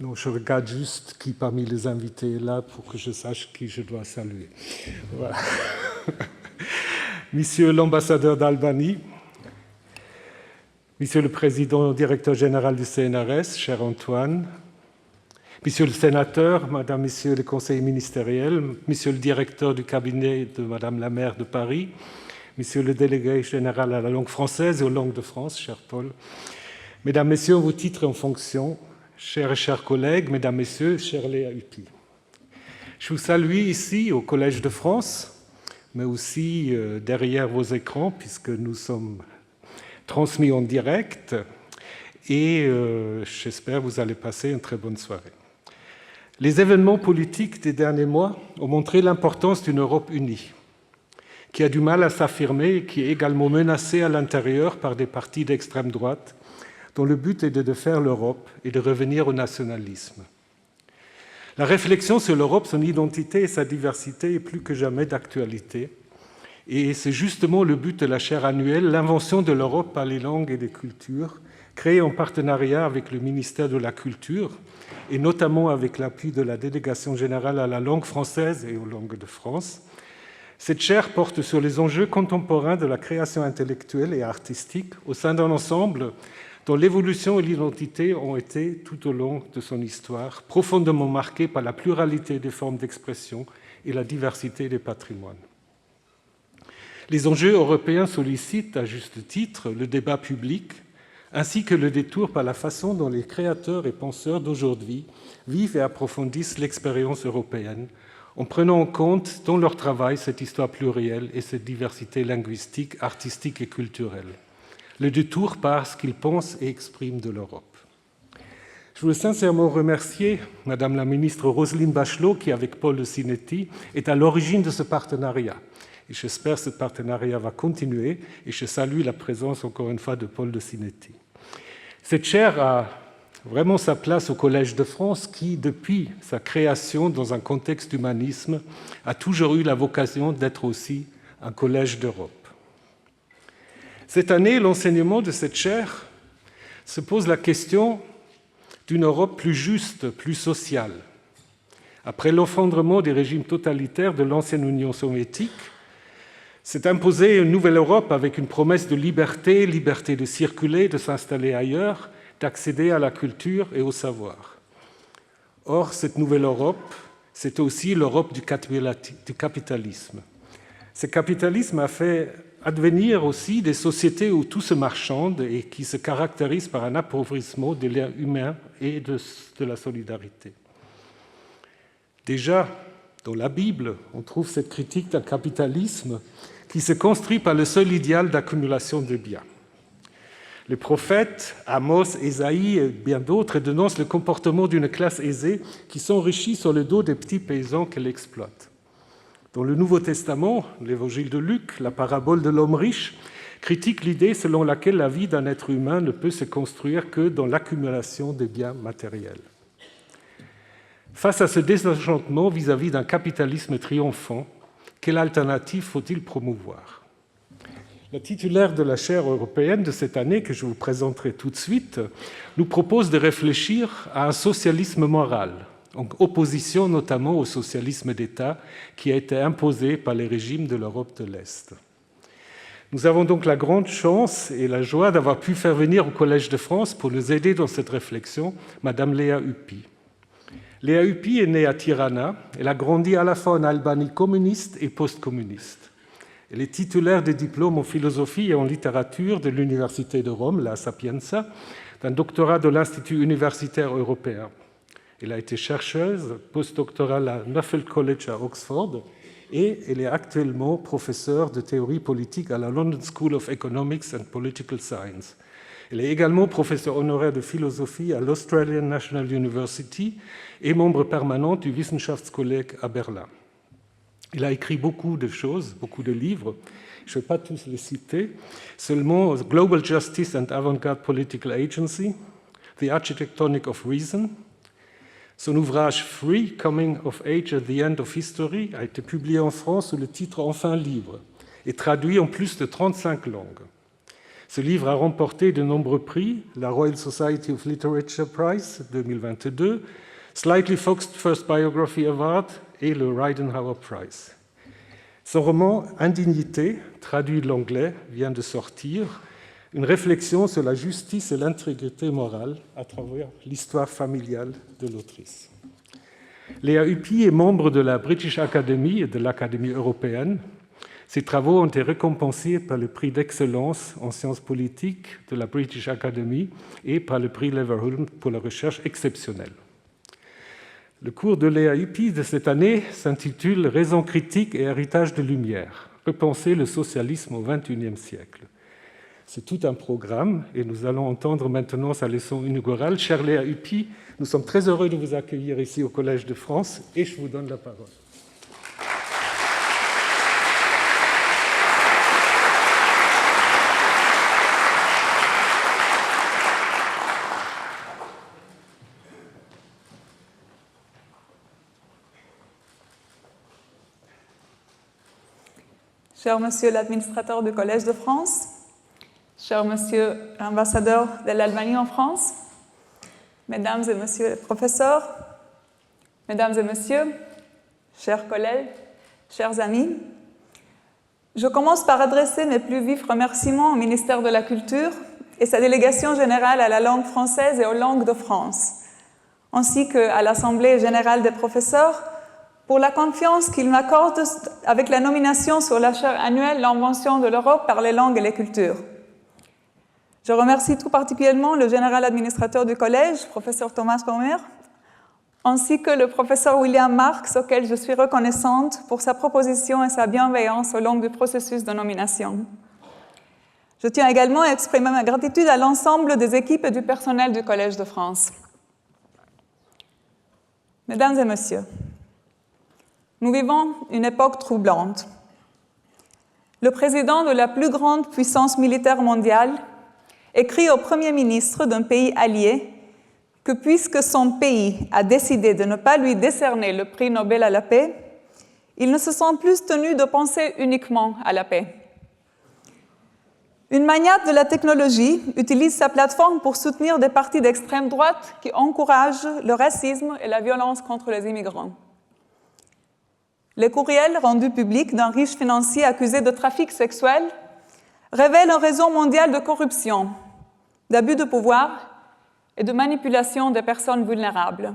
Non, je regarde juste qui parmi les invités est là pour que je sache qui je dois saluer. Voilà. Monsieur l'ambassadeur d'Albanie, Monsieur le président directeur général du CNRS, cher Antoine, Monsieur le sénateur, Madame, Messieurs les conseillers ministériels, Monsieur le directeur du cabinet de Madame la maire de Paris, Monsieur le délégué général à la langue française et aux langues de France, cher Paul, Mesdames, Messieurs, vos titres en fonction, chers collègues, Mesdames, Messieurs, chère Léa Huppy. Je vous salue ici au Collège de France, mais aussi derrière vos écrans, puisque nous sommes transmis en direct, et j'espère que vous allez passer une très bonne soirée. Les événements politiques des derniers mois ont montré l'importance d'une Europe unie, qui a du mal à s'affirmer et qui est également menacée à l'intérieur par des partis d'extrême droite, dont le but est de défaire l'Europe et de revenir au nationalisme. La réflexion sur l'Europe, son identité et sa diversité est plus que jamais d'actualité, et c'est justement le but de la chaire annuelle, l'invention de l'Europe par les langues et les cultures, créée en partenariat avec le ministère de la Culture, et notamment avec l'appui de la Délégation générale à la langue française et aux langues de France. Cette chaire porte sur les enjeux contemporains de la création intellectuelle et artistique au sein d'un ensemble dont l'évolution et l'identité ont été, tout au long de son histoire, profondément marquées par la pluralité des formes d'expression et la diversité des patrimoines. Les enjeux européens sollicitent, à juste titre, le débat public, ainsi que le détour par la façon dont les créateurs et penseurs d'aujourd'hui vivent et approfondissent l'expérience européenne, en prenant en compte dans leur travail cette histoire plurielle et cette diversité linguistique, artistique et culturelle. Le détour par ce qu'ils pensent et expriment de l'Europe. Je voulais sincèrement remercier Madame la ministre Roselyne Bachelot, qui, avec Paul de Sinetti, est à l'origine de ce partenariat. Et j'espère que ce partenariat va continuer, et je salue la présence, encore une fois, de Paul de Sinetti. Cette chaire a vraiment sa place au Collège de France, qui, depuis sa création dans un contexte d'humanisme, a toujours eu la vocation d'être aussi un collège d'Europe. Cette année, l'enseignement de cette chaire se pose la question d'une Europe plus juste, plus sociale. Après l'effondrement des régimes totalitaires de l'ancienne Union soviétique, s'est imposée une nouvelle Europe avec une promesse de liberté, liberté de circuler, de s'installer ailleurs, d'accéder à la culture et au savoir. Or, cette nouvelle Europe, c'est aussi l'Europe du capitalisme. Ce capitalisme a fait advenir aussi des sociétés où tout se marchande et qui se caractérisent par un appauvrissement des liens humains et de la solidarité. Déjà, dans la Bible, on trouve cette critique d'un capitalisme qui se construit par le seul idéal d'accumulation de biens. Les prophètes, Amos, Ésaïe et bien d'autres dénoncent le comportement d'une classe aisée qui s'enrichit sur le dos des petits paysans qu'elle exploite. Dans le Nouveau Testament, l'évangile de Luc, la parabole de l'homme riche, critique l'idée selon laquelle la vie d'un être humain ne peut se construire que dans l'accumulation des biens matériels. Face à ce désenchantement vis-à-vis d'un capitalisme triomphant, quelle alternative faut-il promouvoir ? La titulaire de la chaire européenne de cette année, que je vous présenterai tout de suite, nous propose de réfléchir à un socialisme moral, en opposition notamment au socialisme d'État qui a été imposé par les régimes de l'Europe de l'Est. Nous avons donc la grande chance et la joie d'avoir pu faire venir au Collège de France pour nous aider dans cette réflexion Madame Léa Huppy. Léa Huppy est née à Tirana. Elle a grandi à la fois en Albanie communiste et post-communiste. Elle est titulaire des diplômes en philosophie et en littérature de l'Université de Rome, la Sapienza, d'un doctorat de l'Institut universitaire européen. Elle a été chercheuse postdoctorale à Nuffield College à Oxford et elle est actuellement professeure de théorie politique à la London School of Economics and Political Science. Elle est également professeure honoraire de philosophie à l'Australian National University et membre permanent du Wissenschaftskolleg à Berlin. Elle a écrit beaucoup de choses, beaucoup de livres. Je ne vais pas tous les citer. Seulement Global Justice and Avant-Garde Political Agency, The Architectonic of Reason. Son ouvrage Free, Coming of Age at the End of History a été publié en France sous le titre Enfin libre et traduit en plus de 35 langues. Ce livre a remporté de nombreux prix, la Royal Society of Literature Prize 2022, Slightly Foxed First Biography Award et le Ridenhour Prize. Son roman Indignité, traduit de l'anglais, vient de sortir, une réflexion sur la justice et l'intégrité morale à travers l'histoire familiale de l'autrice. Léa Huppy est membre de la British Academy et de l'Académie européenne. Ses travaux ont été récompensés par le prix d'excellence en sciences politiques de la British Academy et par le prix Leverhulme pour la recherche exceptionnelle. Le cours de Léa Huppy de cette année s'intitule « Raison critique et héritage de Lumière. Repenser le socialisme au XXIe siècle ». C'est tout un programme et nous allons entendre maintenant sa leçon inaugurale. Chère Léa Huppy, nous sommes très heureux de vous accueillir ici au Collège de France et je vous donne la parole. Cher Monsieur l'administrateur du Collège de France, cher Monsieur l'ambassadeur de l'Allemagne en France, Mesdames et Messieurs les professeurs, Mesdames et Messieurs, chers collègues, chers amis, je commence par adresser mes plus vifs remerciements au ministère de la Culture et sa délégation générale à la langue française et aux langues de France, ainsi qu'à l'Assemblée générale des professeurs, pour la confiance qu'ils m'accordent avec la nomination sur la chaire annuelle L'invention de l'Europe par les langues et les cultures. Je remercie tout particulièrement le général administrateur du collège, professeur Thomas Cormier, ainsi que le professeur William Marx, auquel je suis reconnaissante pour sa proposition et sa bienveillance au long du processus de nomination. Je tiens également à exprimer ma gratitude à l'ensemble des équipes et du personnel du Collège de France. Mesdames et Messieurs, nous vivons une époque troublante. Le président de la plus grande puissance militaire mondiale écrit au Premier ministre d'un pays allié que puisque son pays a décidé de ne pas lui décerner le prix Nobel à la paix, il ne se sent plus tenu de penser uniquement à la paix. Une magnate de la technologie utilise sa plateforme pour soutenir des partis d'extrême droite qui encouragent le racisme et la violence contre les immigrants. Les courriels rendus publics d'un riche financier accusé de trafic sexuel révèlent un réseau mondial de corruption, d'abus de pouvoir et de manipulation des personnes vulnérables.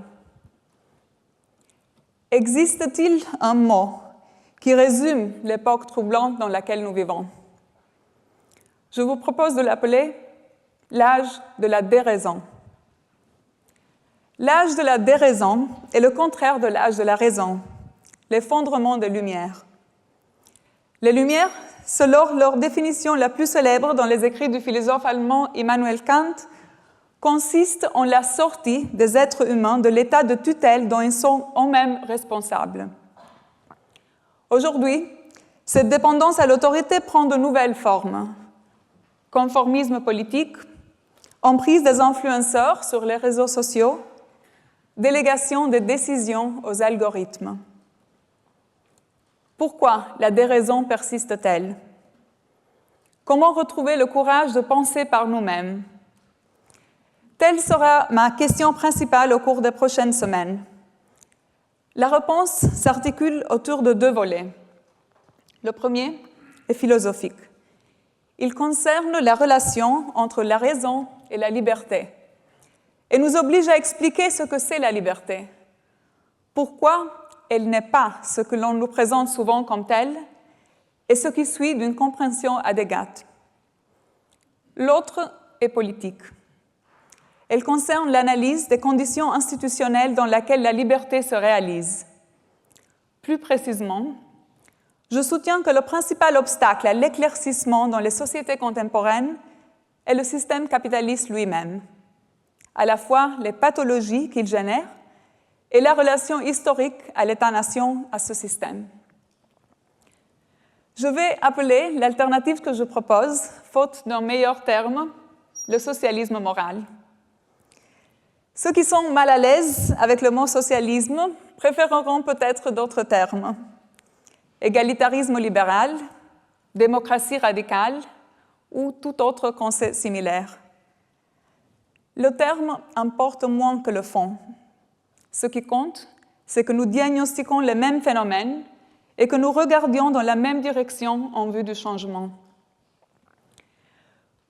Existe-t-il un mot qui résume l'époque troublante dans laquelle nous vivons? Je vous propose de l'appeler l'âge de la déraison. L'âge de la déraison est le contraire de l'âge de la raison, l'effondrement des Lumières. Les Lumières, selon leur définition la plus célèbre dans les écrits du philosophe allemand Immanuel Kant, consistent en la sortie des êtres humains de l'état de tutelle dont ils sont eux-mêmes responsables. Aujourd'hui, cette dépendance à l'autorité prend de nouvelles formes. Conformisme politique, emprise des influenceurs sur les réseaux sociaux, délégation des décisions aux algorithmes. Pourquoi la déraison persiste-t-elle? Comment retrouver le courage de penser par nous-mêmes? Telle sera ma question principale au cours des prochaines semaines. La réponse s'articule autour de deux volets. Le premier est philosophique. Il concerne la relation entre la raison et la liberté et nous oblige à expliquer ce que c'est la liberté. Pourquoi elle n'est pas ce que l'on nous présente souvent comme telle, et ce qui suit d'une compréhension adéquate. L'autre est politique. Elle concerne l'analyse des conditions institutionnelles dans lesquelles la liberté se réalise. Plus précisément, je soutiens que le principal obstacle à l'éclaircissement dans les sociétés contemporaines est le système capitaliste lui-même, à la fois les pathologies qu'il génère et la relation historique à l'État-nation à ce système. Je vais appeler l'alternative que je propose, faute d'un meilleur terme, le socialisme moral. Ceux qui sont mal à l'aise avec le mot socialisme préféreront peut-être d'autres termes. Égalitarisme libéral, démocratie radicale ou tout autre concept similaire. Le terme importe moins que le fond. Ce qui compte, c'est que nous diagnostiquons les mêmes phénomènes et que nous regardions dans la même direction en vue du changement.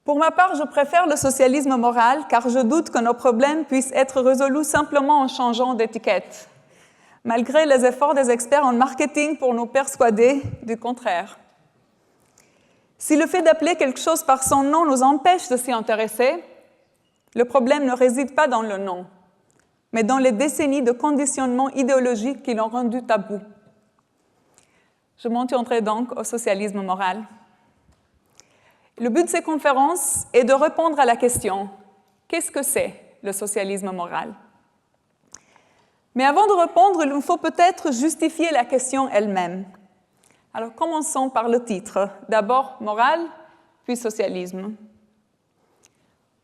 Pour ma part, je préfère le socialisme moral car je doute que nos problèmes puissent être résolus simplement en changeant d'étiquette, malgré les efforts des experts en marketing pour nous persuader du contraire. Si le fait d'appeler quelque chose par son nom nous empêche de s'y intéresser, le problème ne réside pas dans le nom, mais dans les décennies de conditionnement idéologique qui l'ont rendu tabou. Je m'en tiendrai donc au socialisme moral. Le but de ces conférences est de répondre à la question « Qu'est-ce que c'est le socialisme moral ?» Mais avant de répondre, il nous faut peut-être justifier la question elle-même. Alors commençons par le titre. D'abord moral, puis socialisme.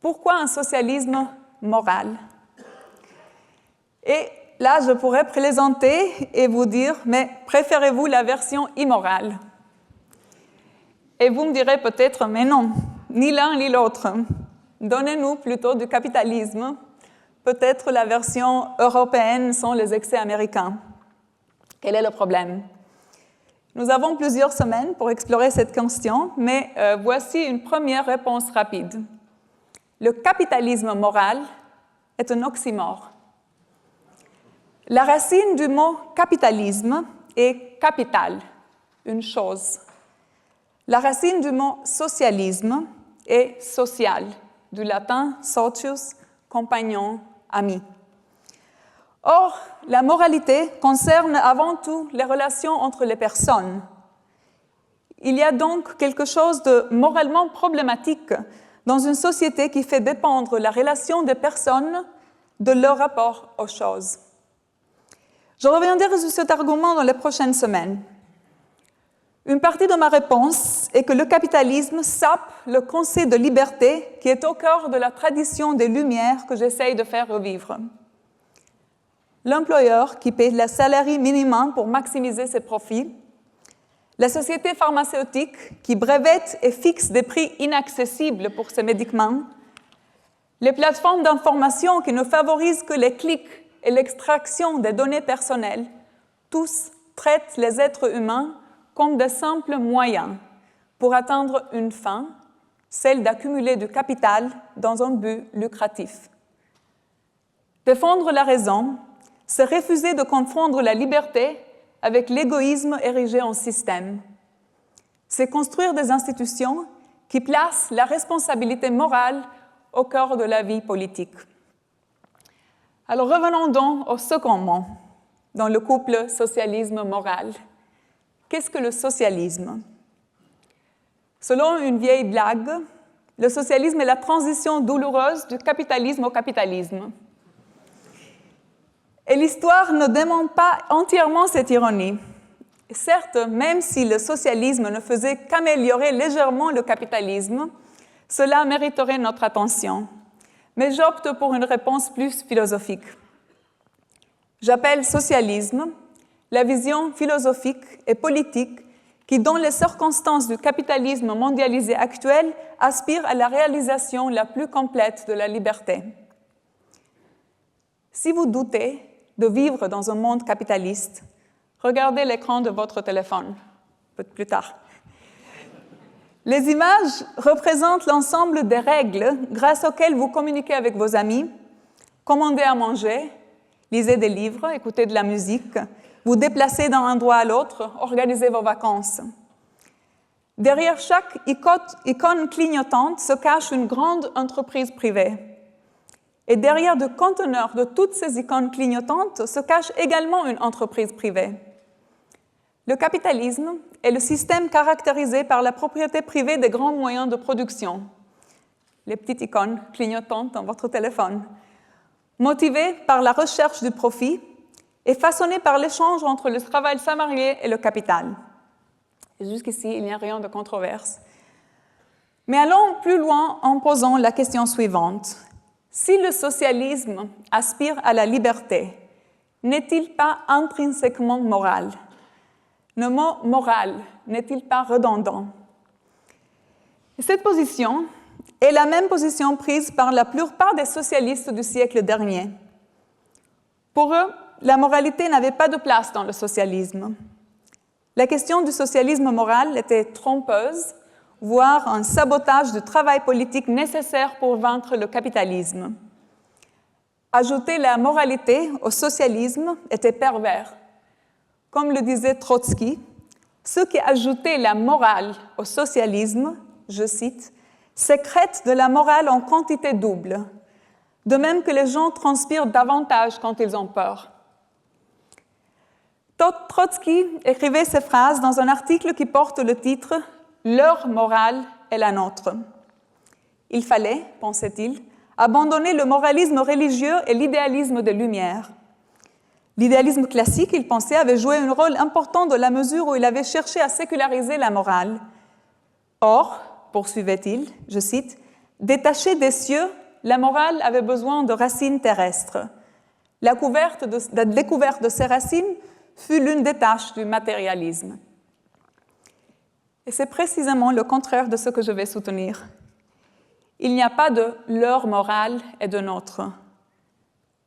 Pourquoi un socialisme moral? Et là, je pourrais plaisanter et vous dire, mais préférez-vous la version immorale? Et vous me direz peut-être, mais non, ni l'un ni l'autre. Donnez-nous plutôt du capitalisme. Peut-être la version européenne sans les excès américains. Quel est le problème? Nous avons plusieurs semaines pour explorer cette question, mais voici une première réponse rapide. Le capitalisme moral est un oxymore. La racine du mot capitalisme est capital, une chose. La racine du mot socialisme est social, du latin socius, compagnon, ami. Or, la moralité concerne avant tout les relations entre les personnes. Il y a donc quelque chose de moralement problématique dans une société qui fait dépendre la relation des personnes de leur rapport aux choses. Je reviendrai sur cet argument dans les prochaines semaines. Une partie de ma réponse est que le capitalisme sape le concept de liberté qui est au cœur de la tradition des Lumières que j'essaye de faire revivre. L'employeur qui paie le salaire minimum pour maximiser ses profits, la société pharmaceutique qui brevette et fixe des prix inaccessibles pour ses médicaments, les plateformes d'information qui ne favorisent que les clics et l'extraction des données personnelles, tous traitent les êtres humains comme de simples moyens pour atteindre une fin, celle d'accumuler du capital dans un but lucratif. Défendre la raison, c'est refuser de confondre la liberté avec l'égoïsme érigé en système. C'est construire des institutions qui placent la responsabilité morale au cœur de la vie politique. Alors revenons donc au second mot, dans le couple socialisme-moral. Qu'est-ce que le socialisme? Selon une vieille blague, le socialisme est la transition douloureuse du capitalisme au capitalisme. Et l'histoire ne dément pas entièrement cette ironie. Certes, même si le socialisme ne faisait qu'améliorer légèrement le capitalisme, cela mériterait notre attention. Mais j'opte pour une réponse plus philosophique. J'appelle socialisme la vision philosophique et politique qui, dans les circonstances du capitalisme mondialisé actuel, aspire à la réalisation la plus complète de la liberté. Si vous doutez de vivre dans un monde capitaliste, regardez l'écran de votre téléphone, un peu plus tard. Les images représentent l'ensemble des règles grâce auxquelles vous communiquez avec vos amis, commandez à manger, lisez des livres, écoutez de la musique, vous déplacez d'un endroit à l'autre, organisez vos vacances. Derrière chaque icône clignotante se cache une grande entreprise privée. Et derrière le conteneur de toutes ces icônes clignotantes se cache également une entreprise privée. Le capitalisme est le système caractérisé par la propriété privée des grands moyens de production, les petites icônes clignotantes dans votre téléphone, motivé par la recherche du profit et façonné par l'échange entre le travail salarié et le capital. Et jusqu'ici, il n'y a rien de controverse. Mais allons plus loin en posant la question suivante. Si le socialisme aspire à la liberté, n'est-il pas intrinsèquement moral? Le mot « moral » n'est-il pas redondant? Et cette position est la même position prise par la plupart des socialistes du siècle dernier. Pour eux, la moralité n'avait pas de place dans le socialisme. La question du socialisme moral était trompeuse, voire un sabotage du travail politique nécessaire pour vaincre le capitalisme. Ajouter la moralité au socialisme était pervers. Comme le disait Trotsky, ceux qui ajoutaient la morale au socialisme, je cite, sécrètent de la morale en quantité double, de même que les gens transpirent davantage quand ils ont peur. Trotsky écrivait ces phrases dans un article qui porte le titre « Leur morale est la nôtre ». Il fallait, pensait-il, abandonner le moralisme religieux et l'idéalisme des Lumières. L'idéalisme classique, il pensait, avait joué un rôle important dans la mesure où il avait cherché à séculariser la morale. Or, poursuivait-il, je cite, « détachée des cieux, la morale avait besoin de racines terrestres. La découverte de ces racines fut l'une des tâches du matérialisme. » Et c'est précisément le contraire de ce que je vais soutenir. Il n'y a pas de « leur morale et de nôtre ».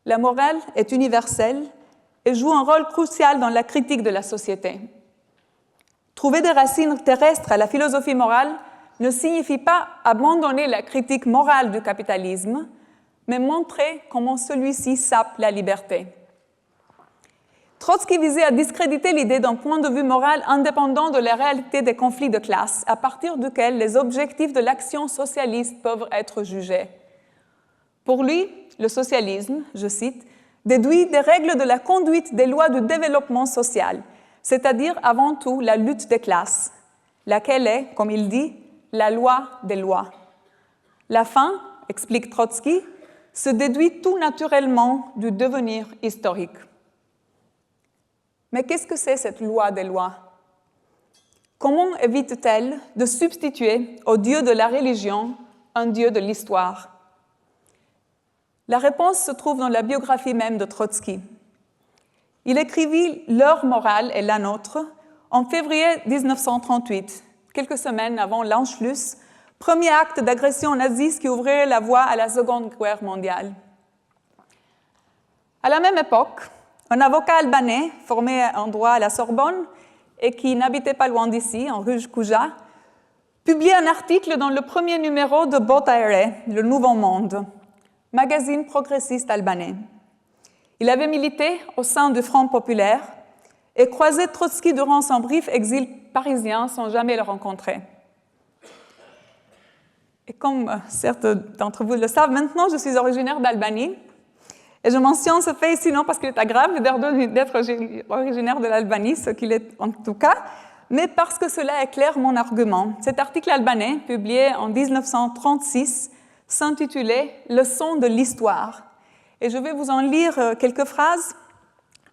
La morale est universelle et joue un rôle crucial dans la critique de la société. Trouver des racines terrestres à la philosophie morale ne signifie pas abandonner la critique morale du capitalisme, mais montrer comment celui-ci sape la liberté. Trotsky visait à discréditer l'idée d'un point de vue moral indépendant de la réalité des conflits de classe, à partir duquel les objectifs de l'action socialiste peuvent être jugés. Pour lui, le socialisme, je cite, déduit des règles de la conduite des lois du développement social, c'est-à-dire avant tout la lutte des classes, laquelle est, comme il dit, la loi des lois. La fin, explique Trotsky, se déduit tout naturellement du devenir historique. Mais qu'est-ce que c'est cette loi des lois? Comment évite-t-elle de substituer au Dieu de la religion un Dieu de l'histoire? La réponse se trouve dans la biographie même de Trotsky. Il écrivit « Leur morale est la nôtre » en février 1938, quelques semaines avant l'Anschluss, premier acte d'agression naziste qui ouvrait la voie à la Seconde Guerre mondiale. À la même époque, un avocat albanais formé en droit à la Sorbonne et qui n'habitait pas loin d'ici, en Ruge Kuja, publiait un article dans le premier numéro de Botaire, Le Nouveau Monde, magazine progressiste albanais. Il avait milité au sein du Front populaire et croisé Trotsky durant son bref exil parisien sans jamais le rencontrer. Et comme certains d'entre vous le savent, maintenant je suis originaire d'Albanie. Et je mentionne ce fait ici non parce qu'il est agréable d'être originaire de l'Albanie, ce qu'il est en tout cas, mais parce que cela éclaire mon argument. Cet article albanais, publié en 1936, s'intitulait « Leçon de l'histoire ». Et je vais vous en lire quelques phrases,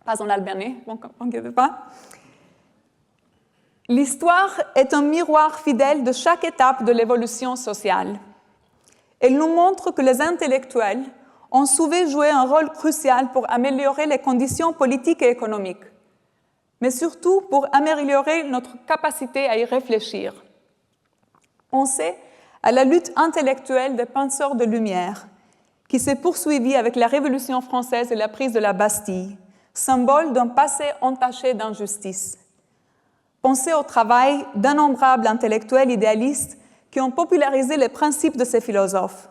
pas en albanais, bon, n'inquiétez pas. « L'histoire est un miroir fidèle de chaque étape de l'évolution sociale. Elle nous montre que les intellectuels ont souvent joué un rôle crucial pour améliorer les conditions politiques et économiques, mais surtout pour améliorer notre capacité à y réfléchir. Pensez à la lutte intellectuelle des penseurs de Lumière, qui s'est poursuivie avec la Révolution française et la prise de la Bastille, symbole d'un passé entaché d'injustice. Pensez au travail d'innombrables intellectuels idéalistes qui ont popularisé les principes de ces philosophes.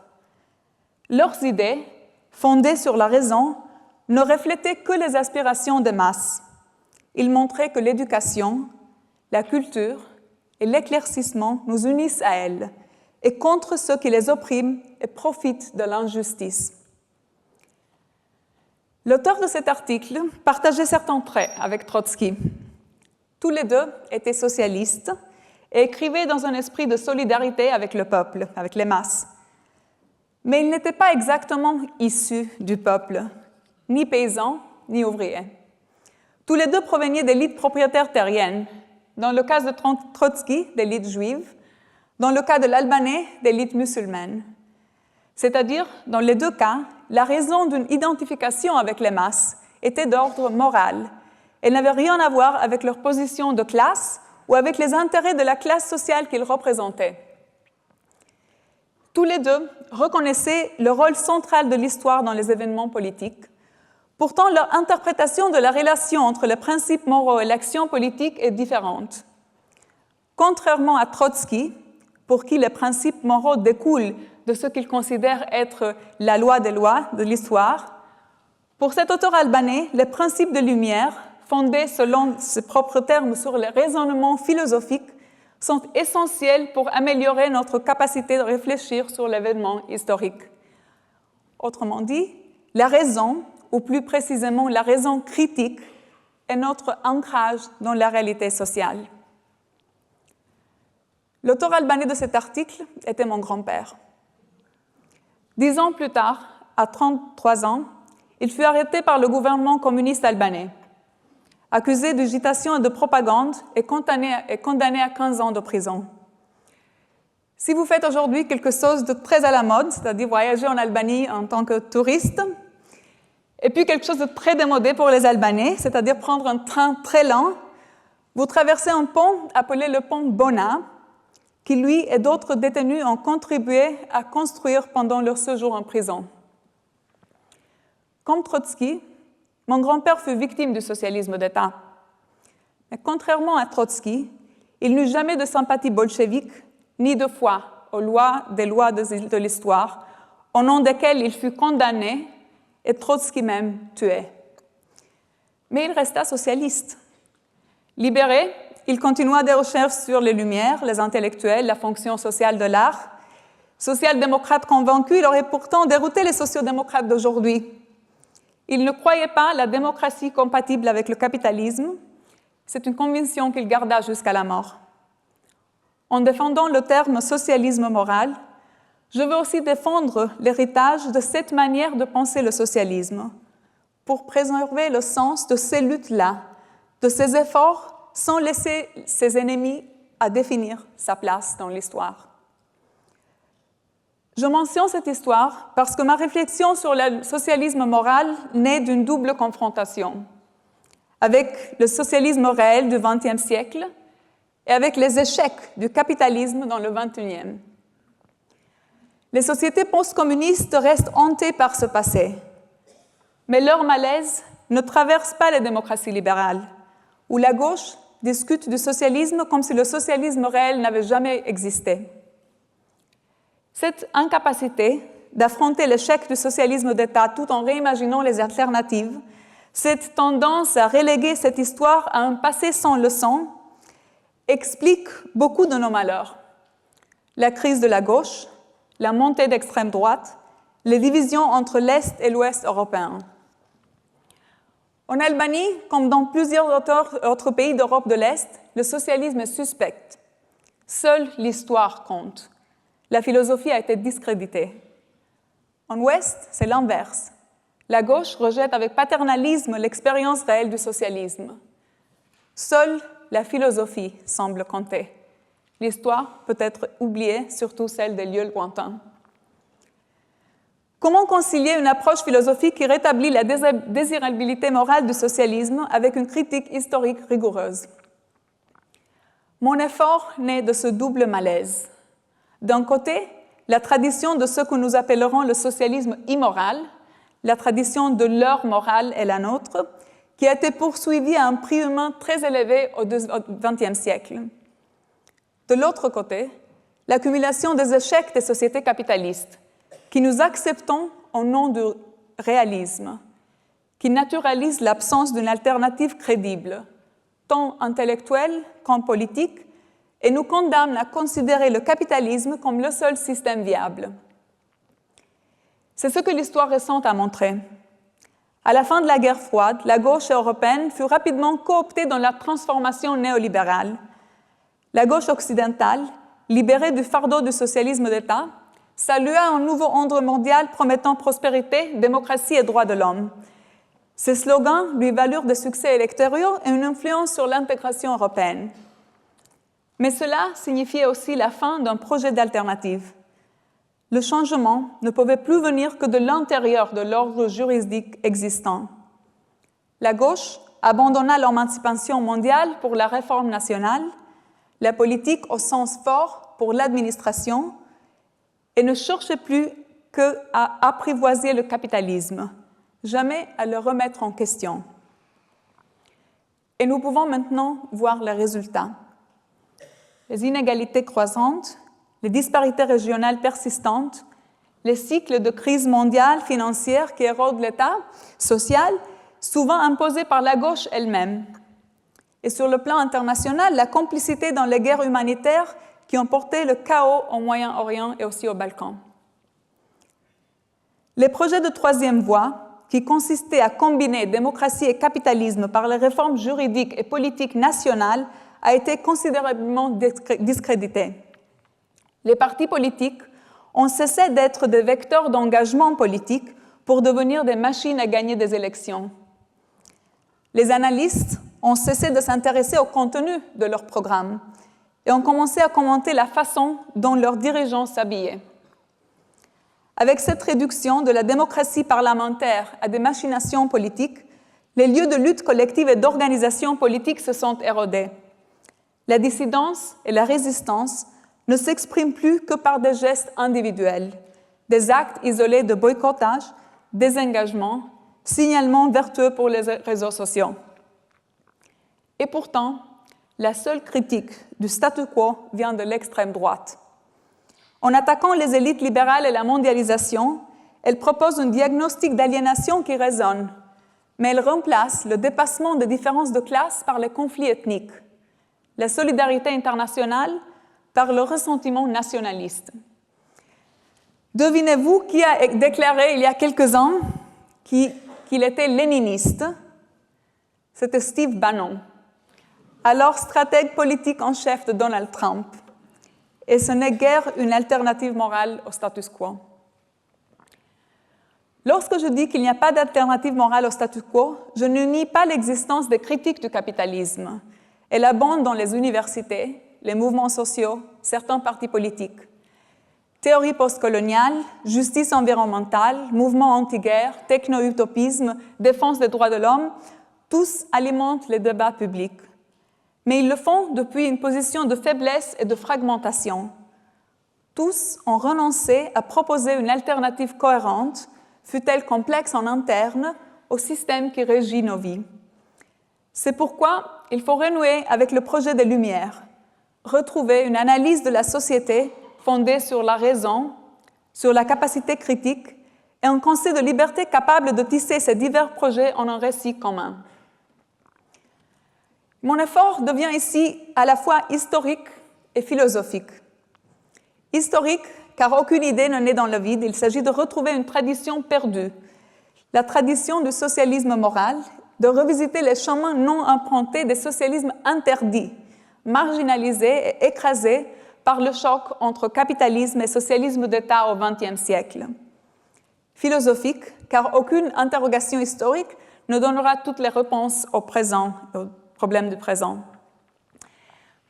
Leurs idées, fondées sur la raison, ne reflétaient que les aspirations des masses. Ils montraient que l'éducation, la culture et l'éclaircissement nous unissent à elles et contre ceux qui les oppriment et profitent de l'injustice. L'auteur de cet article partageait certains traits avec Trotsky. Tous les deux étaient socialistes et écrivaient dans un esprit de solidarité avec le peuple, avec les masses. Mais ils n'étaient pas exactement issus du peuple, ni paysans, ni ouvriers. Tous les deux provenaient d'élites propriétaires terriennes, dans le cas de Trotsky, d'élite juive, dans le cas de l'Albanais, d'élite musulmane. C'est-à-dire, dans les deux cas, la raison d'une identification avec les masses était d'ordre moral. Elle n'avait rien à voir avec leur position de classe ou avec les intérêts de la classe sociale qu'ils représentaient. tous les deux reconnaissaient le rôle central de l'histoire dans les événements politiques. Pourtant, leur interprétation de la relation entre les principes moraux et l'action politique est différente. Contrairement à Trotsky, pour qui les principes moraux découlent de ce qu'il considère être la loi des lois de l'histoire, pour cet auteur albanais, les principes de lumière, fondés selon ses propres termes sur les raisonnements philosophiques, sont essentiels pour améliorer notre capacité de réfléchir sur l'événement historique. Autrement dit, la raison, ou plus précisément la raison critique, est notre ancrage dans la réalité sociale. L'auteur albanais de cet article était mon grand-père. 10 ans plus tard, à 33 ans, il fut arrêté par le gouvernement communiste albanais, accusé d'agitation et de propagande et condamné à 15 ans de prison. Si vous faites aujourd'hui quelque chose de très à la mode, c'est-à-dire voyager en Albanie en tant que touriste, et puis quelque chose de très démodé pour les Albanais, c'est-à-dire prendre un train très lent, vous traversez un pont appelé le pont Bona, qui lui et d'autres détenus ont contribué à construire pendant leur séjour en prison. Comme Trotsky, mon grand-père fut victime du socialisme d'État. Mais contrairement à Trotsky, il n'eut jamais de sympathie bolchevique, ni de foi aux lois de l'histoire, au nom desquelles il fut condamné et Trotsky même tué. Mais il resta socialiste. Libéré, il continua des recherches sur les Lumières, les intellectuels, la fonction sociale de l'art. Social-démocrate convaincu, il aurait pourtant dérouté les sociodémocrates d'aujourd'hui. Il ne croyait pas la démocratie compatible avec le capitalisme. C'est une conviction qu'il garda jusqu'à la mort. En défendant le terme socialisme moral, je veux aussi défendre l'héritage de cette manière de penser le socialisme pour préserver le sens de ces luttes-là, de ces efforts, sans laisser ses ennemis à définir sa place dans l'histoire. Je mentionne cette histoire parce que ma réflexion sur le socialisme moral naît d'une double confrontation avec le socialisme réel du XXe siècle et avec les échecs du capitalisme dans le XXIe. Les sociétés post-communistes restent hantées par ce passé, mais leur malaise ne traverse pas les démocraties libérales, où la gauche discute du socialisme comme si le socialisme réel n'avait jamais existé. Cette incapacité d'affronter l'échec du socialisme d'État tout en réimaginant les alternatives, cette tendance à reléguer cette histoire à un passé sans leçon, explique beaucoup de nos malheurs. La crise de la gauche, la montée d'extrême droite, les divisions entre l'Est et l'Ouest européens. En Albanie, comme dans plusieurs autres pays d'Europe de l'Est, le socialisme est suspect. Seule l'histoire compte. La philosophie a été discréditée. En Ouest, c'est l'inverse. La gauche rejette avec paternalisme l'expérience réelle du socialisme. Seule la philosophie semble compter. L'histoire peut être oubliée, surtout celle des lieux lointains. Comment concilier une approche philosophique qui rétablit la désirabilité morale du socialisme avec une critique historique rigoureuse? Mon effort naît de ce double malaise. D'un côté, la tradition de ce que nous appellerons le socialisme immoral, la tradition de l'heure morale est la nôtre, qui a été poursuivie à un prix humain très élevé au XXe siècle. De l'autre côté, l'accumulation des échecs des sociétés capitalistes, qui nous acceptons au nom du réalisme, qui naturalise l'absence d'une alternative crédible, tant intellectuelle qu'en politique, et nous condamne à considérer le capitalisme comme le seul système viable. C'est ce que l'histoire récente a montré. À la fin de la guerre froide, la gauche européenne fut rapidement cooptée dans la transformation néolibérale. La gauche occidentale, libérée du fardeau du socialisme d'État, salua un nouveau ordre mondial promettant prospérité, démocratie et droits de l'homme. Ces slogans lui valurent des succès électoraux et une influence sur l'intégration européenne. Mais cela signifiait aussi la fin d'un projet d'alternative. Le changement ne pouvait plus venir que de l'intérieur de l'ordre juridique existant. La gauche abandonna l'émancipation mondiale pour la réforme nationale, la politique au sens fort pour l'administration, et ne cherchait plus qu'à apprivoiser le capitalisme, jamais à le remettre en question. Et nous pouvons maintenant voir les résultats. Les inégalités croissantes, les disparités régionales persistantes, les cycles de crise mondiale financière qui érodent l'État social, souvent imposés par la gauche elle-même. Et sur le plan international, la complicité dans les guerres humanitaires qui ont porté le chaos au Moyen-Orient et aussi aux Balkans. Les projets de troisième voie, qui consistaient à combiner démocratie et capitalisme par les réformes juridiques et politiques nationales, a été considérablement discrédité. Les partis politiques ont cessé d'être des vecteurs d'engagement politique pour devenir des machines à gagner des élections. Les analystes ont cessé de s'intéresser au contenu de leurs programmes et ont commencé à commenter la façon dont leurs dirigeants s'habillaient. Avec cette réduction de la démocratie parlementaire à des machinations politiques, les lieux de lutte collective et d'organisation politique se sont érodés. La dissidence et la résistance ne s'expriment plus que par des gestes individuels, des actes isolés de boycottage, désengagement, signalements vertueux pour les réseaux sociaux. Et pourtant, la seule critique du statu quo vient de l'extrême droite. En attaquant les élites libérales et la mondialisation, elle propose un diagnostic d'aliénation qui résonne, mais elle remplace le dépassement des différences de classe par les conflits ethniques, la solidarité internationale par le ressentiment nationaliste. Devinez-vous qui a déclaré il y a quelques ans qu'il était léniniste? C'était Steve Bannon, alors stratègue politique en chef de Donald Trump. Et ce n'est guère une alternative morale au status quo. Lorsque je dis qu'il n'y a pas d'alternative morale au status quo, je ne nie pas l'existence des critiques du capitalisme. Elle abonde dans les universités, les mouvements sociaux, certains partis politiques. Théorie postcoloniale, justice environnementale, mouvements anti-guerre, techno-utopisme, défense des droits de l'homme, tous alimentent les débats publics. Mais ils le font depuis une position de faiblesse et de fragmentation. Tous ont renoncé à proposer une alternative cohérente, fût-elle complexe en interne, au système qui régit nos vies. C'est pourquoi il faut renouer avec le projet des Lumières, retrouver une analyse de la société fondée sur la raison, sur la capacité critique et un concept de liberté capable de tisser ces divers projets en un récit commun. Mon effort devient ici à la fois historique et philosophique. Historique, car aucune idée ne naît dans le vide, il s'agit de retrouver une tradition perdue, la tradition du socialisme moral, de revisiter les chemins non empruntés des socialismes interdits, marginalisés et écrasés par le choc entre capitalisme et socialisme d'État au XXe siècle. Philosophique, car aucune interrogation historique ne donnera toutes les réponses au présent, au problème du présent.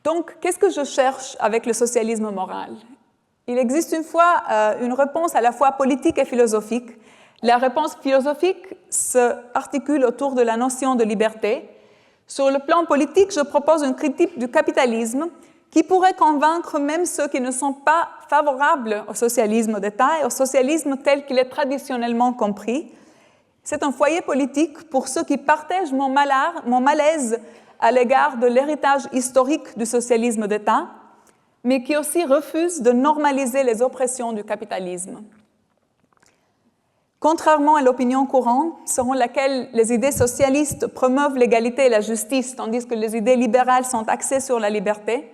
Donc, qu'est-ce que je cherche avec le socialisme moral? Il existe une réponse à la fois politique et philosophique. La réponse philosophique s'articule autour de la notion de liberté. Sur le plan politique, je propose une critique du capitalisme qui pourrait convaincre même ceux qui ne sont pas favorables au socialisme d'État et au socialisme tel qu'il est traditionnellement compris. C'est un foyer politique pour ceux qui partagent mon malaise à l'égard de l'héritage historique du socialisme d'État, mais qui aussi refusent de normaliser les oppressions du capitalisme. Contrairement à l'opinion courante, selon laquelle les idées socialistes promeuvent l'égalité et la justice, tandis que les idées libérales sont axées sur la liberté,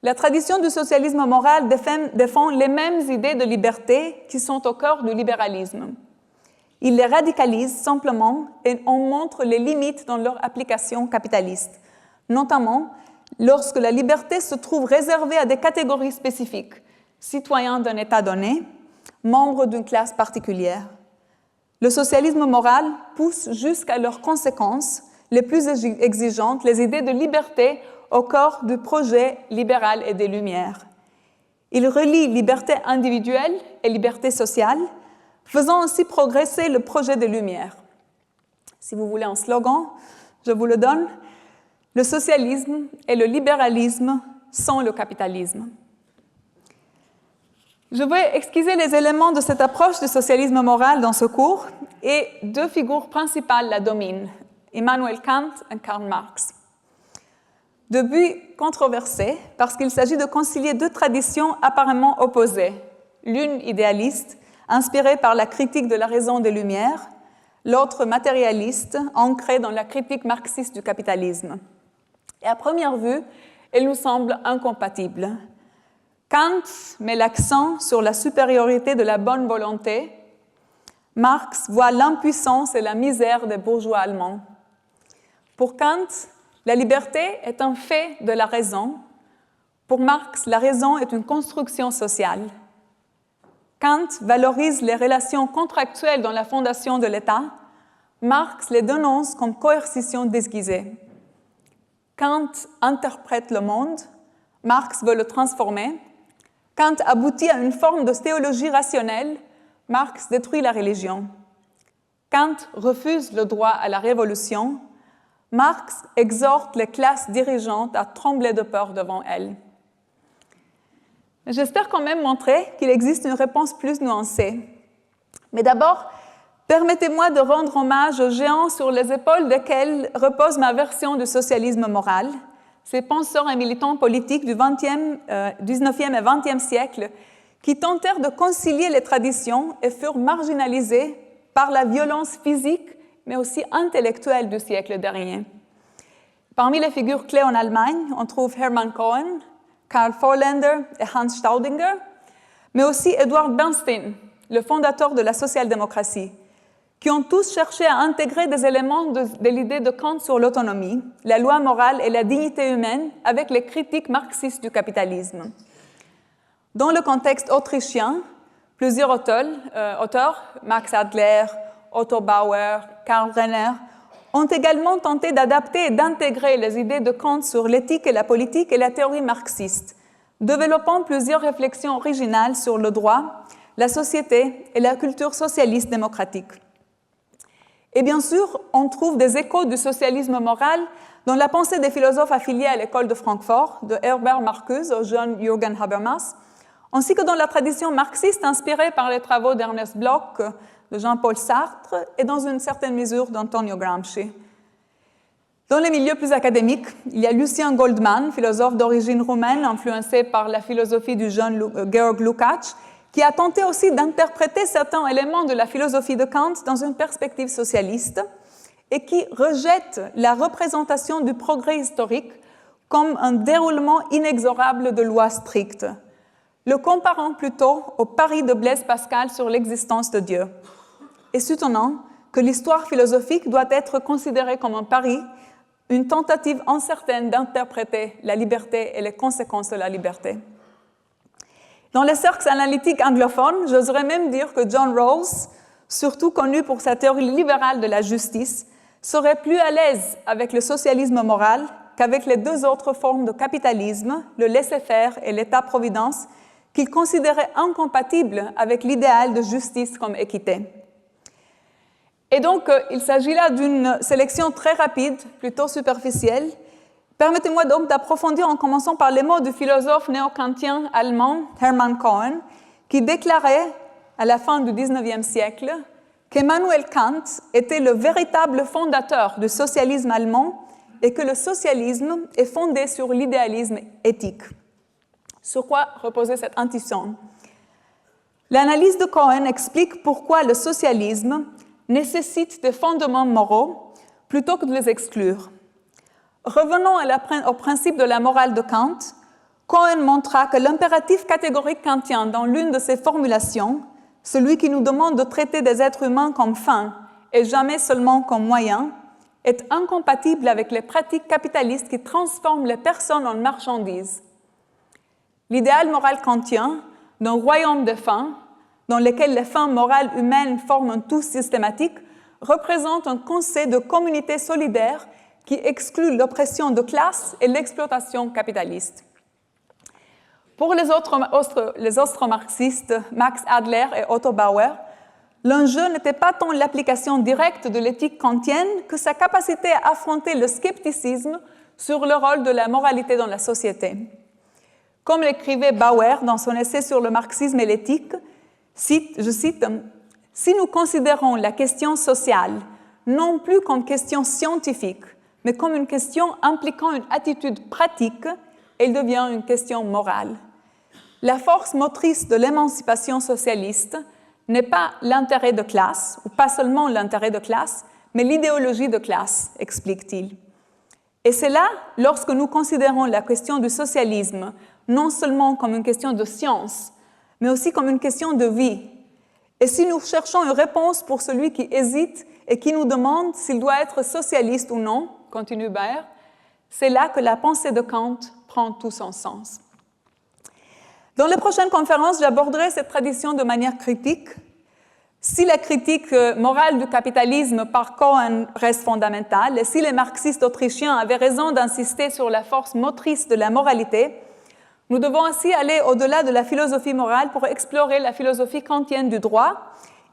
la tradition du socialisme moral défend les mêmes idées de liberté qui sont au cœur du libéralisme. Il les radicalise simplement et on montre les limites dans leur application capitaliste, notamment lorsque la liberté se trouve réservée à des catégories spécifiques, citoyens d'un État donné, membres d'une classe particulière. Le socialisme moral pousse jusqu'à leurs conséquences les plus exigeantes les idées de liberté au cœur du projet libéral et des Lumières. Il relie liberté individuelle et liberté sociale, faisant ainsi progresser le projet des Lumières. Si vous voulez un slogan, je vous le donne. Le socialisme et le libéralisme sont le capitalisme. Je vais exquiser les éléments de cette approche du socialisme moral dans ce cours et deux figures principales la dominent, Immanuel Kant et Karl Marx. De but controversé parce qu'il s'agit de concilier deux traditions apparemment opposées, l'une idéaliste, inspirée par la critique de la raison des Lumières, l'autre matérialiste, ancrée dans la critique marxiste du capitalisme. Et à première vue, elle nous semble incompatible. Kant met l'accent sur la supériorité de la bonne volonté. Marx voit l'impuissance et la misère des bourgeois allemands. Pour Kant, la liberté est un fait de la raison. Pour Marx, la raison est une construction sociale. Kant valorise les relations contractuelles dans la fondation de l'État. Marx les dénonce comme coercition déguisée. Kant interprète le monde. Marx veut le transformer. Kant aboutit à une forme de théologie rationnelle. Marx détruit la religion. Kant refuse le droit à la révolution. Marx exhorte les classes dirigeantes à trembler de peur devant elle. J'espère quand même montrer qu'il existe une réponse plus nuancée. Mais d'abord, permettez-moi de rendre hommage aux géants sur les épaules desquels repose ma version du socialisme moral, ces penseurs et militants politiques du 19e et 20e siècle qui tentèrent de concilier les traditions et furent marginalisés par la violence physique mais aussi intellectuelle du siècle dernier. Parmi les figures clés en Allemagne, on trouve Hermann Cohen, Karl Vorländer et Hans Staudinger, mais aussi Edward Bernstein, le fondateur de la social-démocratie, qui ont tous cherché à intégrer des éléments de l'idée de Kant sur l'autonomie, la loi morale et la dignité humaine avec les critiques marxistes du capitalisme. Dans le contexte autrichien, plusieurs auteurs, Max Adler, Otto Bauer, Karl Renner, ont également tenté d'adapter et d'intégrer les idées de Kant sur l'éthique et la politique et la théorie marxiste, développant plusieurs réflexions originales sur le droit, la société et la culture socialiste démocratique. Et bien sûr, on trouve des échos du socialisme moral dans la pensée des philosophes affiliés à l'école de Francfort, de Herbert Marcuse au jeune Jürgen Habermas, ainsi que dans la tradition marxiste inspirée par les travaux d'Ernest Bloch, de Jean-Paul Sartre et dans une certaine mesure d'Antonio Gramsci. Dans les milieux plus académiques, il y a Lucien Goldman, philosophe d'origine roumaine influencé par la philosophie du jeune Georg Lukács, qui a tenté aussi d'interpréter certains éléments de la philosophie de Kant dans une perspective socialiste et qui rejette la représentation du progrès historique comme un déroulement inexorable de lois strictes, le comparant plutôt au pari de Blaise Pascal sur l'existence de Dieu, et soutenant que l'histoire philosophique doit être considérée comme un pari, une tentative incertaine d'interpréter la liberté et les conséquences de la liberté. Dans les cercles analytiques anglophones, j'oserais même dire que John Rawls, surtout connu pour sa théorie libérale de la justice, serait plus à l'aise avec le socialisme moral qu'avec les deux autres formes de capitalisme, le laisser-faire et l'État-providence, qu'il considérait incompatibles avec l'idéal de justice comme équité. Et donc, il s'agit là d'une sélection très rapide, plutôt superficielle. Permettez-moi donc d'approfondir en commençant par les mots du philosophe néo-kantien allemand Hermann Cohen, qui déclarait à la fin du XIXe siècle qu'Emmanuel Kant était le véritable fondateur du socialisme allemand et que le socialisme est fondé sur l'idéalisme éthique. Sur quoi reposait cette intuition? L'analyse de Cohen explique pourquoi le socialisme nécessite des fondements moraux plutôt que de les exclure. Revenons au principe de la morale de Kant. Cohen montra que l'impératif catégorique kantien dans l'une de ses formulations, celui qui nous demande de traiter des êtres humains comme fins et jamais seulement comme moyens, est incompatible avec les pratiques capitalistes qui transforment les personnes en marchandises. L'idéal moral kantien d'un royaume de fins, dans lequel les fins morales humaines forment un tout systématique, représente un concept de communauté solidaire qui exclut l'oppression de classe et l'exploitation capitaliste. Pour les austro-marxistes Max Adler et Otto Bauer, l'enjeu n'était pas tant l'application directe de l'éthique kantienne que sa capacité à affronter le scepticisme sur le rôle de la moralité dans la société. Comme l'écrivait Bauer dans son essai sur le marxisme et l'éthique, je cite, « Si nous considérons la question sociale non plus comme question scientifique, mais comme une question impliquant une attitude pratique, elle devient une question morale. La force motrice de l'émancipation socialiste n'est pas l'intérêt de classe, ou pas seulement l'intérêt de classe, mais l'idéologie de classe, explique-t-il. Et c'est là, lorsque nous considérons la question du socialisme non seulement comme une question de science, mais aussi comme une question de vie. Et si nous cherchons une réponse pour celui qui hésite et qui nous demande s'il doit être socialiste ou non, continue Baer, c'est là que la pensée de Kant prend tout son sens. Dans les prochaines conférences, j'aborderai cette tradition de manière critique. Si la critique morale du capitalisme par Cohen reste fondamentale, et si les marxistes autrichiens avaient raison d'insister sur la force motrice de la moralité, nous devons ainsi aller au-delà de la philosophie morale pour explorer la philosophie kantienne du droit,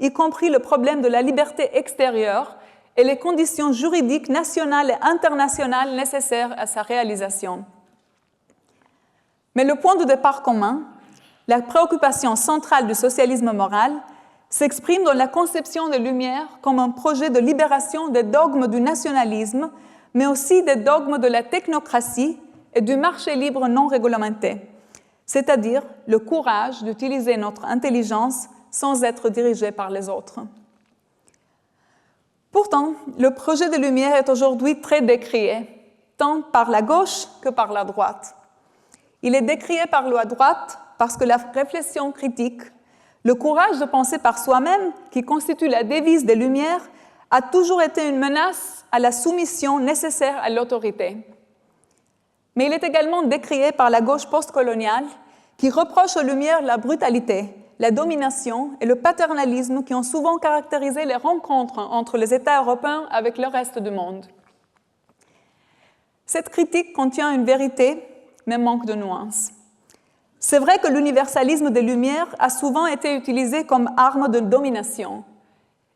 y compris le problème de la liberté extérieure et les conditions juridiques nationales et internationales nécessaires à sa réalisation. Mais le point de départ commun, la préoccupation centrale du socialisme moral, s'exprime dans la conception des Lumières comme un projet de libération des dogmes du nationalisme, mais aussi des dogmes de la technocratie et du marché libre non réglementé, c'est-à-dire le courage d'utiliser notre intelligence sans être dirigé par les autres. Pourtant, le projet des Lumières est aujourd'hui très décrié, tant par la gauche que par la droite. Il est décrié par la droite parce que la réflexion critique, le courage de penser par soi-même, qui constitue la devise des Lumières, a toujours été une menace à la soumission nécessaire à l'autorité. Mais il est également décrié par la gauche postcoloniale, qui reproche aux Lumières la brutalité, la domination et le paternalisme qui ont souvent caractérisé les rencontres entre les États européens avec le reste du monde. Cette critique contient une vérité, mais manque de nuances. C'est vrai que l'universalisme des Lumières a souvent été utilisé comme arme de domination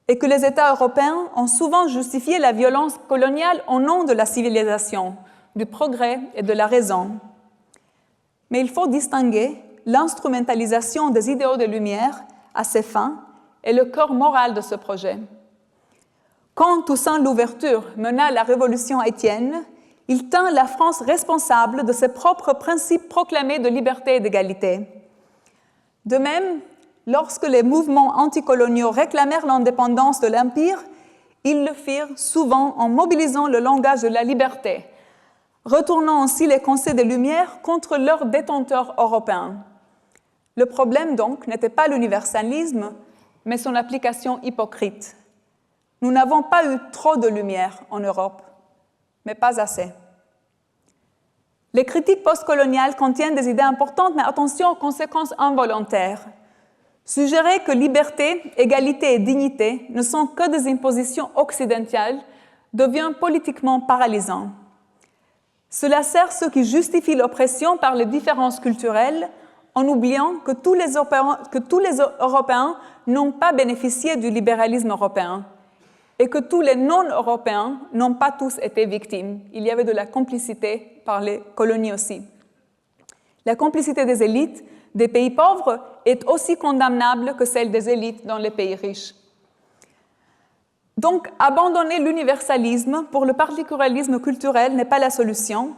et que les États européens ont souvent justifié la violence coloniale au nom de la civilisation, du progrès et de la raison. Mais il faut distinguer l'instrumentalisation des idéaux des Lumières à ses fins et le cœur moral de ce projet. Quand Toussaint Louverture mena la révolution haïtienne, il tint la France responsable de ses propres principes proclamés de liberté et d'égalité. De même, lorsque les mouvements anticoloniaux réclamèrent l'indépendance de l'Empire, ils le firent souvent en mobilisant le langage de la liberté, retournant ainsi les conseils des Lumières contre leurs détenteurs européens. Le problème, donc, n'était pas l'universalisme, mais son application hypocrite. Nous n'avons pas eu trop de lumière en Europe, mais pas assez. Les critiques postcoloniales contiennent des idées importantes, mais attention aux conséquences involontaires. Suggérer que liberté, égalité et dignité ne sont que des impositions occidentales devient politiquement paralysant. Cela sert ceux qui justifient l'oppression par les différences culturelles en oubliant que tous les Européens n'ont pas bénéficié du libéralisme européen et que tous les non-Européens n'ont pas tous été victimes. Il y avait de la complicité par les colonies aussi. La complicité des élites des pays pauvres est aussi condamnable que celle des élites dans les pays riches. Donc, abandonner l'universalisme pour le particularisme culturel n'est pas la solution.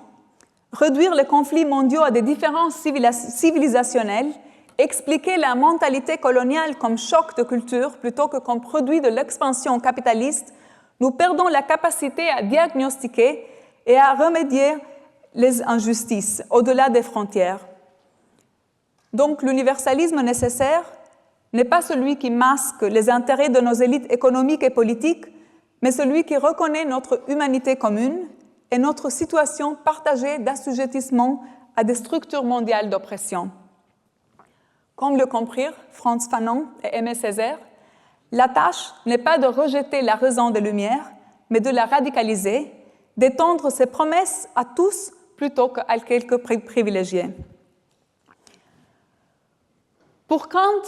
Réduire les conflits mondiaux à des différences civilisationnelles, expliquer la mentalité coloniale comme choc de culture plutôt que comme produit de l'expansion capitaliste, nous perdons la capacité à diagnostiquer et à remédier les injustices au-delà des frontières. Donc, l'universalisme nécessaire n'est pas celui qui masque les intérêts de nos élites économiques et politiques, mais celui qui reconnaît notre humanité commune et notre situation partagée d'assujettissement à des structures mondiales d'oppression. Comme le comprirent Frantz Fanon et Aimé Césaire, la tâche n'est pas de rejeter la raison des Lumières, mais de la radicaliser, d'étendre ses promesses à tous plutôt qu'à quelques privilégiés. Pour Kant,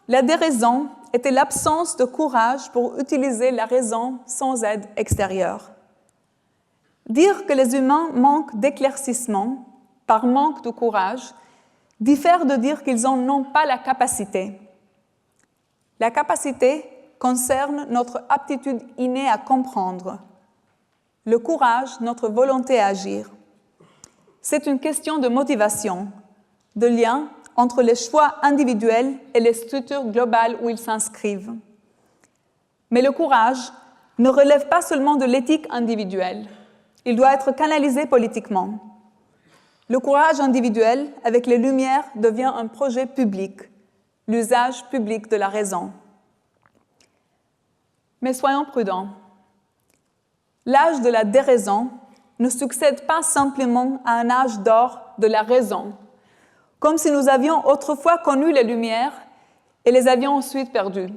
la déraison était l'absence de courage pour utiliser la raison sans aide extérieure. Dire que les humains manquent d'éclaircissement par manque de courage diffère de dire qu'ils n'en ont pas la capacité. La capacité concerne notre aptitude innée à comprendre, le courage, notre volonté à agir. C'est une question de motivation, de lien entre les choix individuels et les structures globales où ils s'inscrivent. Mais le courage ne relève pas seulement de l'éthique individuelle, il doit être canalisé politiquement. Le courage individuel, avec les Lumières, devient un projet public, l'usage public de la raison. Mais soyons prudents. L'âge de la déraison ne succède pas simplement à un âge d'or de la raison, comme si nous avions autrefois connu les Lumières et les avions ensuite perdues.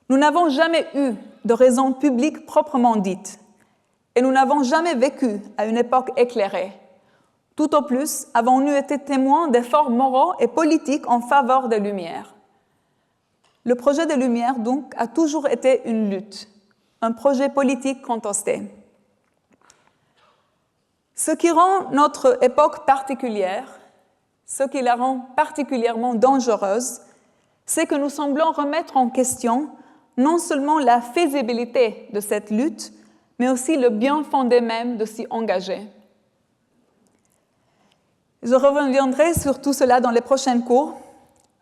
Nous n'avons jamais eu de raison publique proprement dite, et nous n'avons jamais vécu à une époque éclairée. Tout au plus, avons-nous été témoins d'efforts moraux et politiques en faveur des Lumières. Le projet des Lumières, donc, a toujours été une lutte, un projet politique contesté. Ce qui rend notre époque particulière, ce qui la rend particulièrement dangereuse, c'est que nous semblons remettre en question non seulement la faisabilité de cette lutte, mais aussi le bien fondé même de s'y engager. Je reviendrai sur tout cela dans les prochains cours,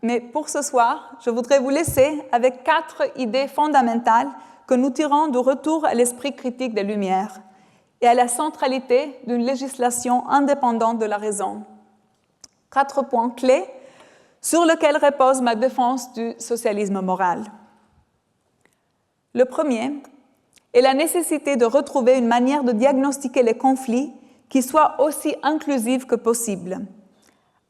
mais pour ce soir, je voudrais vous laisser avec 4 idées fondamentales que nous tirons du retour à l'esprit critique des Lumières et à la centralité d'une législation indépendante de la raison. 4 points clés sur lesquels repose ma défense du socialisme moral. Le premier est la nécessité de retrouver une manière de diagnostiquer les conflits qui soit aussi inclusive que possible,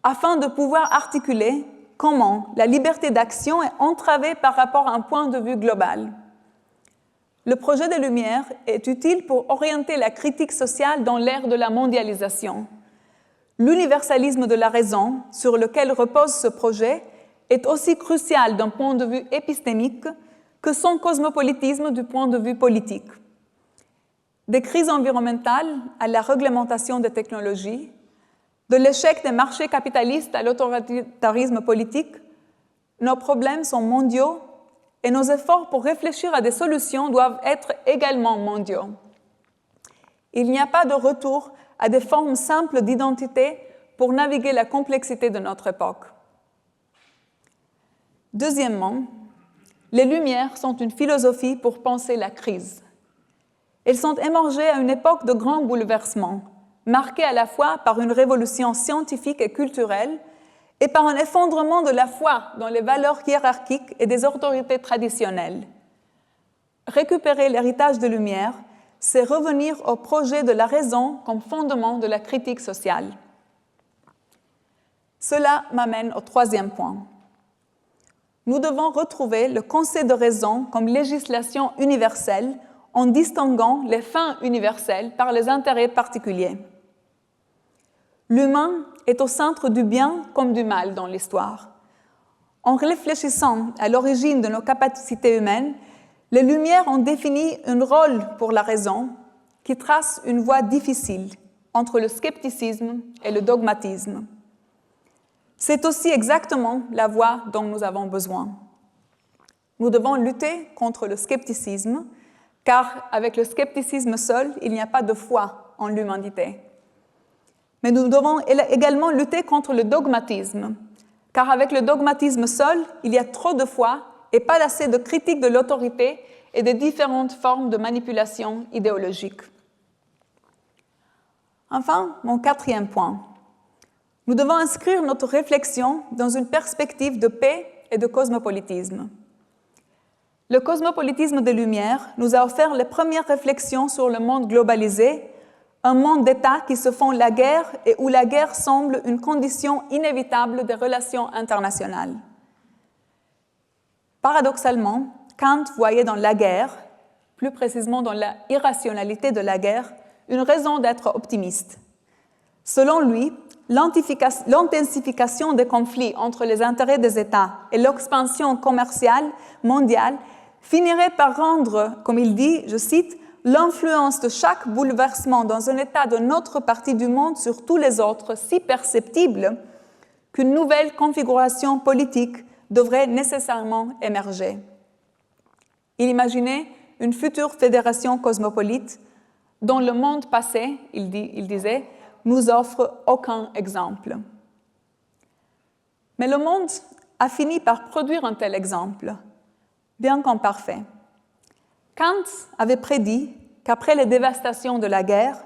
afin de pouvoir articuler comment la liberté d'action est entravée par rapport à un point de vue global. Le projet des Lumières est utile pour orienter la critique sociale dans l'ère de la mondialisation. L'universalisme de la raison, sur lequel repose ce projet, est aussi crucial d'un point de vue épistémique que son cosmopolitisme du point de vue politique. Des crises environnementales à la réglementation des technologies, de l'échec des marchés capitalistes à l'autoritarisme politique, nos problèmes sont mondiaux et nos efforts pour réfléchir à des solutions doivent être également mondiaux. Il n'y a pas de retour à des formes simples d'identité pour naviguer la complexité de notre époque. Deuxièmement, les Lumières sont une philosophie pour penser la crise. Elles sont émergées à une époque de grands bouleversements, marquée à la fois par une révolution scientifique et culturelle et par un effondrement de la foi dans les valeurs hiérarchiques et des autorités traditionnelles. Récupérer l'héritage des Lumières, c'est revenir au projet de la raison comme fondement de la critique sociale. Cela m'amène au troisième point. Nous devons retrouver le concept de raison comme législation universelle en distinguant les fins universelles par les intérêts particuliers. L'humain est au centre du bien comme du mal dans l'histoire. En réfléchissant à l'origine de nos capacités humaines, les Lumières ont défini un rôle pour la raison qui trace une voie difficile entre le scepticisme et le dogmatisme. C'est aussi exactement la voie dont nous avons besoin. Nous devons lutter contre le scepticisme, car avec le scepticisme seul, il n'y a pas de foi en l'humanité. Mais nous devons également lutter contre le dogmatisme, car avec le dogmatisme seul, il y a trop de foi et pas assez de critique de l'autorité et des différentes formes de manipulation idéologique. Enfin, mon quatrième point. Nous devons inscrire notre réflexion dans une perspective de paix et de cosmopolitisme. Le cosmopolitisme des Lumières nous a offert les premières réflexions sur le monde globalisé, un monde d'États qui se font la guerre et où la guerre semble une condition inévitable des relations internationales. Paradoxalement, Kant voyait dans la guerre, plus précisément dans la irrationalité de la guerre, une raison d'être optimiste. Selon lui, l'intensification des conflits entre les intérêts des États et l'expansion commerciale mondiale finirait par rendre, comme il dit, je cite, « l'influence de chaque bouleversement dans un État de notre partie du monde sur tous les autres si perceptible qu'une nouvelle configuration politique devrait nécessairement émerger. Il imaginait une future fédération cosmopolite dont le monde passé, il disait, nous offre aucun exemple. Mais le monde a fini par produire un tel exemple, bien qu'imparfait. Kant avait prédit qu'après les dévastations de la guerre,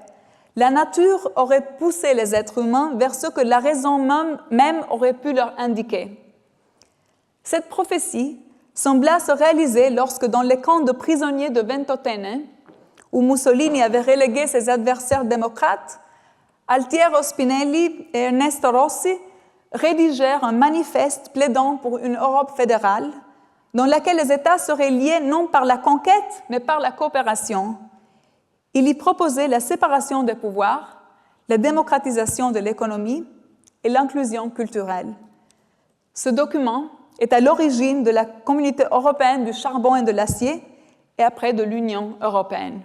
la nature aurait poussé les êtres humains vers ce que la raison même aurait pu leur indiquer. Cette prophétie sembla se réaliser lorsque, dans les camps de prisonniers de Ventotene, où Mussolini avait relégué ses adversaires démocrates, Altiero Spinelli et Ernesto Rossi rédigèrent un manifeste plaidant pour une Europe fédérale, dans laquelle les États seraient liés non par la conquête, mais par la coopération. Il y proposait la séparation des pouvoirs, la démocratisation de l'économie et l'inclusion culturelle. Ce document est à l'origine de la Communauté européenne du charbon et de l'acier et après de l'Union européenne.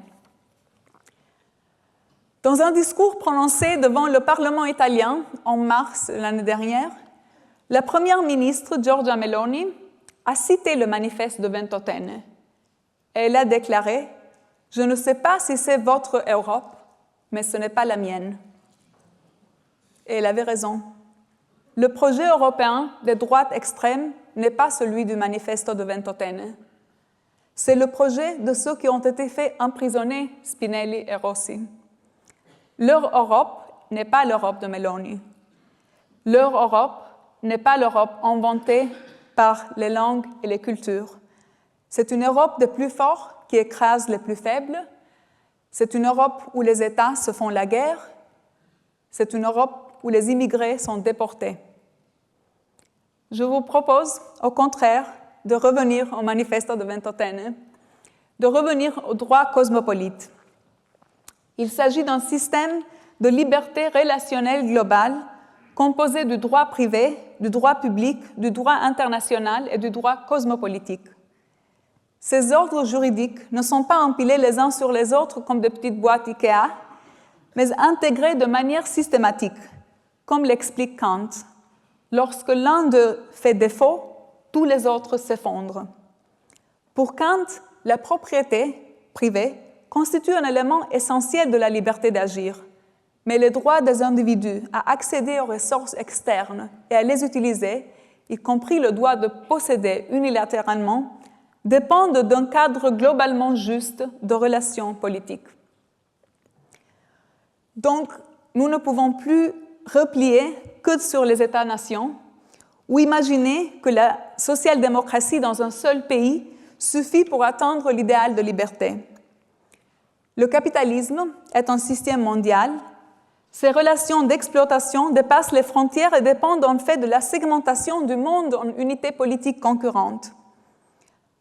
Dans un discours prononcé devant le Parlement italien en mars l'année dernière, la première ministre Giorgia Meloni a cité le manifeste de Ventotene. Elle a déclaré « Je ne sais pas si c'est votre Europe, mais ce n'est pas la mienne. » Et elle avait raison. Le projet européen des droites extrêmes n'est pas celui du manifesto de Ventotene. C'est le projet de ceux qui ont été faits emprisonner, Spinelli et Rossi. Leur Europe n'est pas l'Europe de Meloni. Leur Europe n'est pas l'Europe inventée par les langues et les cultures. C'est une Europe des plus forts qui écrase les plus faibles. C'est une Europe où les États se font la guerre. C'est une Europe où les immigrés sont déportés. Je vous propose, au contraire, de revenir au manifesto de Ventotene, de revenir au droit cosmopolite. Il s'agit d'un système de liberté relationnelle globale composé du droit privé, du droit public, du droit international et du droit cosmopolitique. Ces ordres juridiques ne sont pas empilés les uns sur les autres comme des petites boîtes Ikea, mais intégrés de manière systématique, comme l'explique Kant. Lorsque l'un d'eux fait défaut, tous les autres s'effondrent. Pour Kant, la propriété privée constitue un élément essentiel de la liberté d'agir, mais les droits des individus à accéder aux ressources externes et à les utiliser, y compris le droit de posséder unilatéralement, dépendent d'un cadre globalement juste de relations politiques. Donc, nous ne pouvons plus replier que sur les États-nations ou imaginer que la social-démocratie dans un seul pays suffit pour atteindre l'idéal de liberté. Le capitalisme est un système mondial. Ces relations d'exploitation dépassent les frontières et dépendent en fait de la segmentation du monde en unités politiques concurrentes.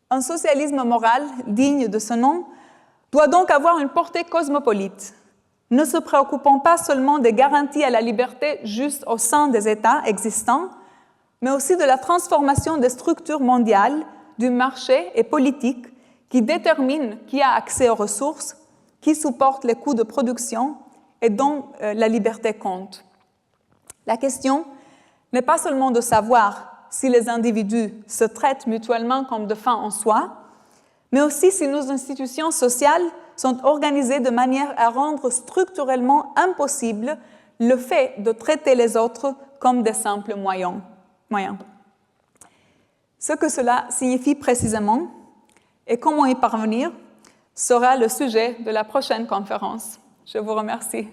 Un socialisme moral digne de ce nom doit donc avoir une portée cosmopolite, ne se préoccupant pas seulement des garanties à la liberté juste au sein des États existants, mais aussi de la transformation des structures mondiales, du marché et politique qui déterminent qui a accès aux ressources, qui supporte les coûts de production et dont la liberté compte. La question n'est pas seulement de savoir si les individus se traitent mutuellement comme de fin en soi, mais aussi si nos institutions sociales sont organisées de manière à rendre structurellement impossible le fait de traiter les autres comme des simples moyens. Ce que cela signifie précisément et comment y parvenir sera le sujet de la prochaine conférence. Je vous remercie.